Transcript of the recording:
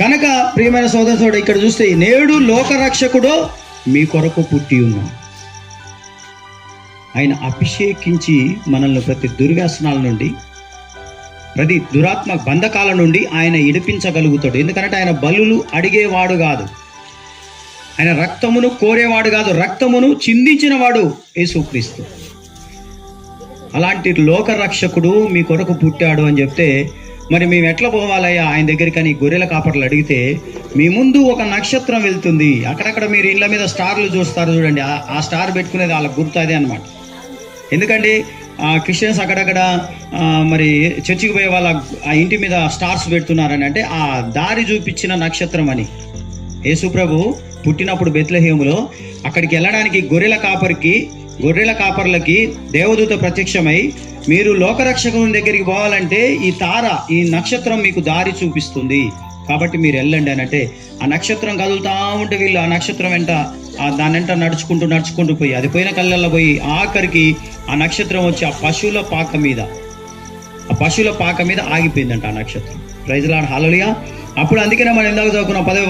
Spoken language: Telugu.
కనుక ప్రియమైన సోదరుడు, ఇక్కడ చూస్తే నేడు లోకరక్షకుడు మీ కొరకు పుట్టి ఉన్నాడు. ఆయన అభిషేకించి మనల్ని ప్రతి దుర్వ్యసనాల నుండి, ప్రతి దురాత్మ బంధకాల నుండి ఆయన ఇడిపించగలుగుతాడు. ఎందుకంటే ఆయన బలులు అడిగేవాడు కాదు, ఆయన రక్తమును కోరేవాడు కాదు, రక్తమును చిందించిన వాడు యేసుక్రీస్తు. అలాంటి లోకరక్షకుడు మీ కొరకు పుట్టాడు అని చెప్తే, మరి మేము ఎట్లా పోవాలయ్యా ఆయన దగ్గరికి అని గొర్రెల కాపర్లు అడిగితే, మీ ముందు ఒక నక్షత్రం వెళ్తుంది. అక్కడక్కడ మీరు ఇళ్ళ మీద స్టార్లు చూస్తారు చూడండి, ఆ స్టార్ పెట్టుకునేది వాళ్ళ గుర్తు అదే అనమాట. ఎందుకంటే క్రిస్టియన్స్ అక్కడక్కడ మరి చర్చికి పోయే వాళ్ళ ఆ ఇంటి మీద స్టార్స్ పెడుతున్నారని, అంటే ఆ దారి చూపించిన నక్షత్రం అని. యేసు ప్రభు పుట్టినప్పుడు బెత్లెహేములో అక్కడికి వెళ్ళడానికి గొర్రెల కాపర్లకి దేవదూత ప్రత్యక్షమై, మీరు లోకరక్షకుని దగ్గరికి పోవాలంటే ఈ నక్షత్రం మీకు దారి చూపిస్తుంది, కాబట్టి మీరు వెళ్ళండి అని. అంటే ఆ నక్షత్రం కదులుతా ఉంటే వీళ్ళు ఆ నక్షత్రం వెంట దాని వెంట నడుచుకుంటూ పోయి, అది పోయిన కళ్ళల్లో పోయి ఆఖరికి ఆ నక్షత్రం వచ్చి ఆ పశువుల పాక మీద ఆగిపోయిందంట ఆ నక్షత్రం. ప్రైజ్ లార్డ్, హల్లెలూయా. అప్పుడు అందుకనే మనం ఇందాక చదువుకున్న 10వ